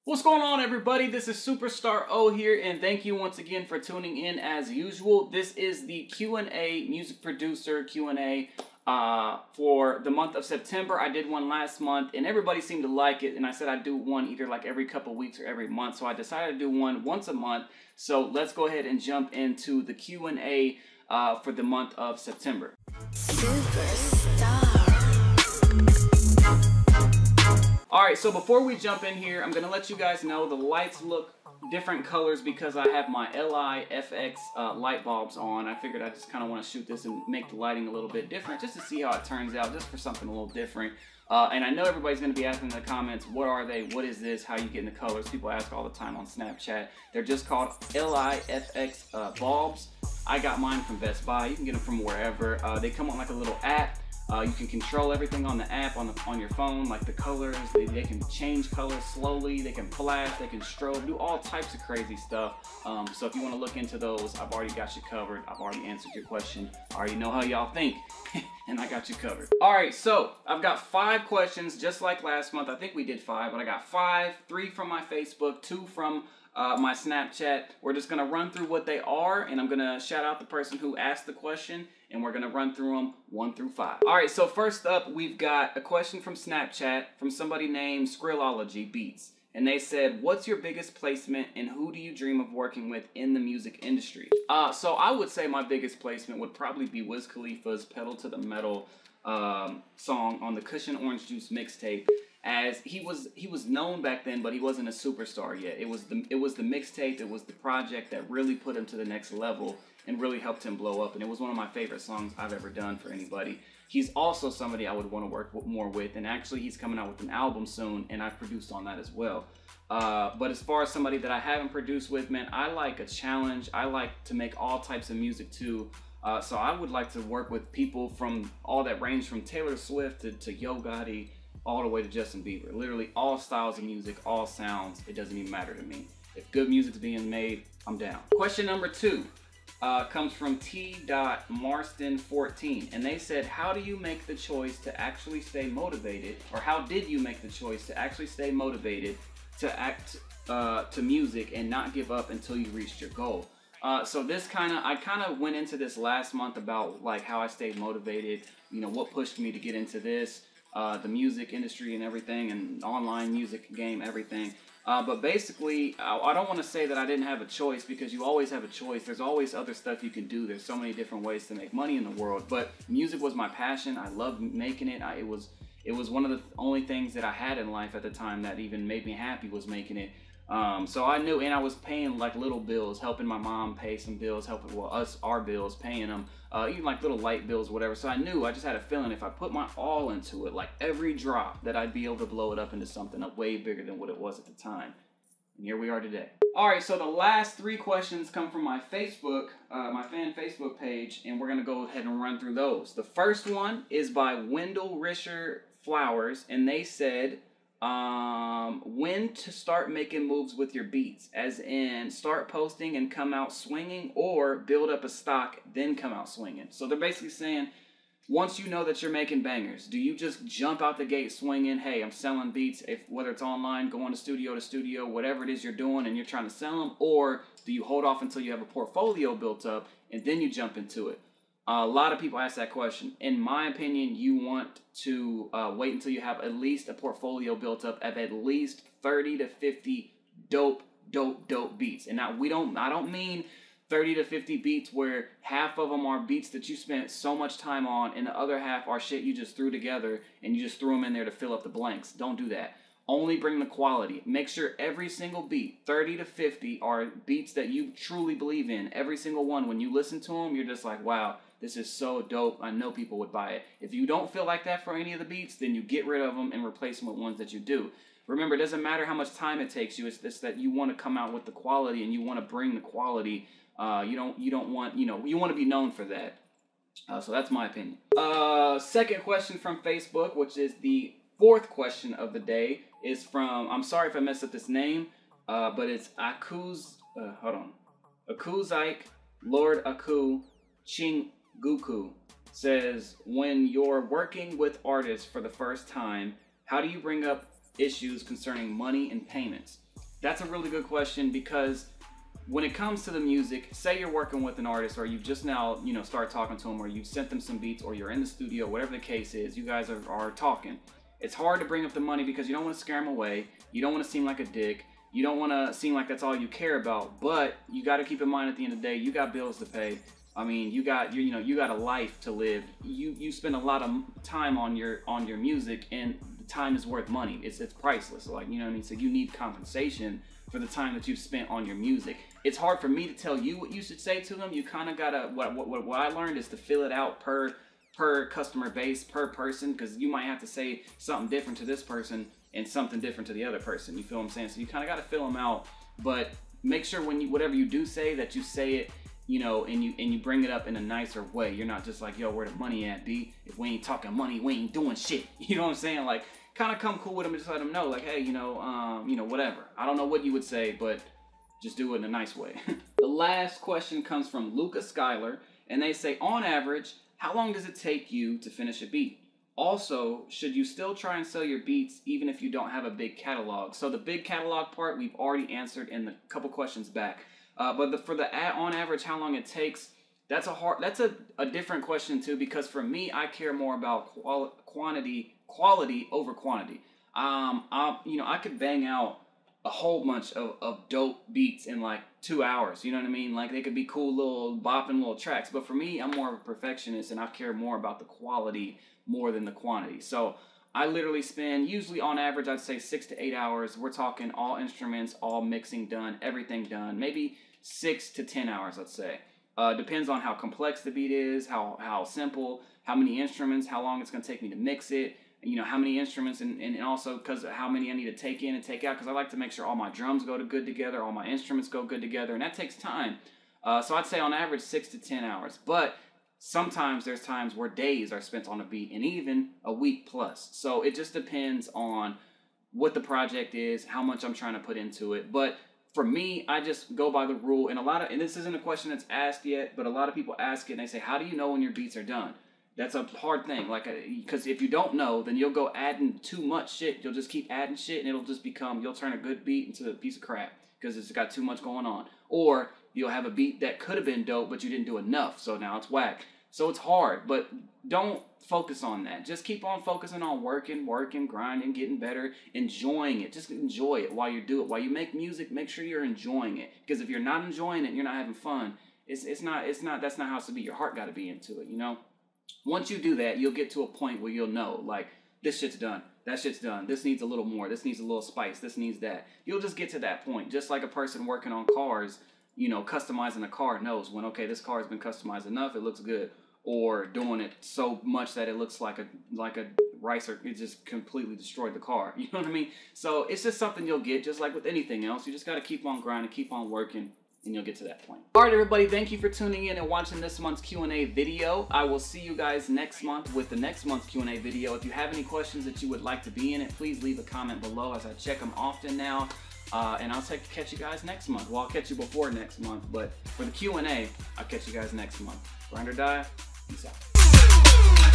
What's going on, everybody? This is Superstar O here, and thank you once again for tuning in as usual. This is the Q&A, music producer Q&A for the month of September. I did one last month, and everybody seemed to like it, and I said I'd do one either like every couple weeks or every month, so I decided to do one once a month. So let's go ahead and jump into the Q&A for the month of September. Superstar. Alright, so before we jump in here, I'm going to let you guys know the lights look different colors because I have my LI-FX light bulbs on. I figured I just kind of want to shoot this and make the lighting a little bit different just to see how it turns out, just for something a little different. And I know everybody's going to be asking in the comments, what are they, what is this, how you getting the colors? People ask all the time on Snapchat. They're just called LI-FX bulbs. I got mine from Best Buy. You can get them from wherever. They come on like a little app. You can control everything on the app on your phone, like the colors. They can change colors slowly. They can flash. They can strobe. Do all types of crazy stuff. So if you want to look into those, I've already got you covered. I've already answered your question. I already know how y'all think, and I got you covered. All right, so I've got 5 questions, just like last month. I think we did 5, but I got 5. 3 from my Facebook, 2 from my Snapchat. We're just gonna run through what they are, and I'm gonna shout out the person who asked the question, and we're gonna run through them 1 through 5. All right, so first up, we've got a question from Snapchat from somebody named Skrillology Beats, and they said, "What's your biggest placement, and who do you dream of working with in the music industry?" So I would say my biggest placement would probably be Wiz Khalifa's "Pedal to the Metal" song on the Cushion Orange Juice mixtape. As he was known back then, but he wasn't a superstar yet. It was the mixtape, it was the project that really put him to the next level and really helped him blow up. And it was one of my favorite songs I've ever done for anybody. He's also somebody I would want to work more with, and actually he's coming out with an album soon, and I've produced on that as well. But as far as somebody that I haven't produced with, man, I like a challenge. I like to make all types of music too. So I would like to work with people from all that range from Taylor Swift to Yo Gotti, all the way to Justin Bieber. Literally all styles of music, all sounds, it doesn't even matter to me. If good music's being made, I'm down. Question number 2 comes from T.Marston14, and they said, how do you make the choice to actually stay motivated, or how did you make the choice to actually stay motivated to act to music and not give up until you reached your goal? So this I kind of went into this last month about like how I stayed motivated, you know, what pushed me to get into this, the music industry and everything, and online music game, everything. But basically, I don't want to say that I didn't have a choice, because you always have a choice. There's always other stuff you can do. There's so many different ways to make money in the world. But music was my passion. I loved making it. It was one of the only things that I had in life at the time that even made me happy, was making it. So I knew, and I was paying like little bills, helping my mom pay some bills, helping our bills, paying them, even like little light bills, whatever. So I knew, I just had a feeling if I put my all into it, like every drop, that I'd be able to blow it up into something way bigger than what it was at the time. And here we are today. All right, so the last 3 questions come from my Facebook, my fan Facebook page, and we're gonna go ahead and run through those. The first one is by Wendell Risher Flowers, and they said, when to start making moves with your beats, as in start posting and come out swinging, or build up a stock then come out swinging. So they're basically saying, once you know that you're making bangers, do you just jump out the gate swinging, hey, I'm selling beats, whether it's online, going to studio, whatever it is you're doing, and you're trying to sell them, or do you hold off until you have a portfolio built up and then you jump into it? A lot of people ask that question. In my opinion, you want to wait until you have at least a portfolio built up of at least 30 to 50 dope beats. And now I don't mean 30 to 50 beats where half of them are beats that you spent so much time on, and the other half are shit you just threw together and you just threw them in there to fill up the blanks. Don't do that. Only bring the quality. Make sure every single beat, 30 to 50, are beats that you truly believe in. Every single one, when you listen to them, you're just like, wow, this is so dope. I know people would buy it. If you don't feel like that for any of the beats, then you get rid of them and replace them with ones that you do. Remember, it doesn't matter how much time it takes you. It's just that you want to come out with the quality, and you want to bring the quality. You don't want, you want to be known for that. So that's my opinion. Second question from Facebook, which is the 4th question of the day, is from, I'm sorry if I messed up this name, but it's Akuzaik Lord Aku Ching Guku. Says, when you're working with artists for the first time, how do you bring up issues concerning money and payments? That's a really good question, because when it comes to the music, say you're working with an artist, or you've just now, you know, start talking to them, or you've sent them some beats, or you're in the studio, whatever the case is, you guys are talking. It's hard to bring up the money because you don't want to scare them away. You don't want to seem like a dick. You don't want to seem like that's all you care about. But you got to keep in mind, at the end of the day, you got bills to pay. I mean, you got a life to live. You spend a lot of time on your music, and the time is worth money. It's priceless. Like, you know what I mean? So you need compensation for the time that you've spent on your music. It's hard for me to tell you what you should say to them. You kind of gotta, what I learned is to fill it out per customer base, per person, because you might have to say something different to this person and something different to the other person. You feel what I'm saying? So you kind of got to fill them out, but make sure whatever you do say, that you say it, you know, and you bring it up in a nicer way. You're not just like, yo, where the money at, B? If we ain't talking money, we ain't doing shit. You know what I'm saying? Like, kind of come cool with them and just let them know, like, hey, you know, whatever. I don't know what you would say, but just do it in a nice way. The last question comes from Luca Schuyler, and they say, on average, how long does it take you to finish a beat? Also, should you still try and sell your beats even if you don't have a big catalog? So the big catalog part we've already answered in the couple questions back. But for the on average, how long it takes, that's a different question too, because for me, I care more about quality over quantity. I could bang out a whole bunch of dope beats in like 2 hours, you know what I mean? Like, they could be cool little bopping little tracks, but for me, I'm more of a perfectionist, and I care more about the quality more than the quantity. So I literally spend, usually on average, I'd say 6 to 8 hours. We're talking all instruments, all mixing done, everything done, maybe 6 to 10 hours, let's say. Depends on how complex the beat is, how simple, how many instruments, how long it's going to take me to mix it, you know, how many instruments, and also because of how many I need to take in and take out, because I like to make sure all my drums go good together, all my instruments go good together, and that takes time. So I'd say on average 6 to 10 hours. But sometimes there's times where days are spent on a beat, and even a week plus. So it just depends on what the project is, how much I'm trying to put into it. But for me, I just go by the rule, and this isn't a question that's asked yet, but a lot of people ask it, and they say, how do you know when your beats are done? That's a hard thing, like, because if you don't know, then you'll go adding too much shit. You'll just keep adding shit, and it'll just become, you'll turn a good beat into a piece of crap because it's got too much going on. Or you'll have a beat that could have been dope, but you didn't do enough, so now it's whack. So it's hard, but don't focus on that. Just keep on focusing on working, grinding, getting better, enjoying it. Just enjoy it while you do it. While you make music, make sure you're enjoying it. Because if you're not enjoying it, and you're not having fun, that's not how it's to be. Your heart got to be into it, you know? Once you do that, you'll get to a point where you'll know, like, this shit's done, that shit's done, this needs a little more, this needs a little spice, this needs that. You'll just get to that point. Just like a person working on cars, you know, customizing a car knows when, okay, this car has been customized enough, it looks good. Or doing it so much that it looks like a ricer, it just completely destroyed the car. You know what I mean? So it's just something you'll get, just like with anything else. You just got to keep on grinding, keep on working, and you'll get to that point. All right, everybody, thank you for tuning in and watching this month's Q&A video. I will see you guys next month with the next month's Q&A video. If you have any questions that you would like to be in it, please leave a comment below, as I check them often now. And I'll catch you guys next month. Well, I'll catch you before next month, but for the Q&A, I'll catch you guys next month. Grind or die. Peace out.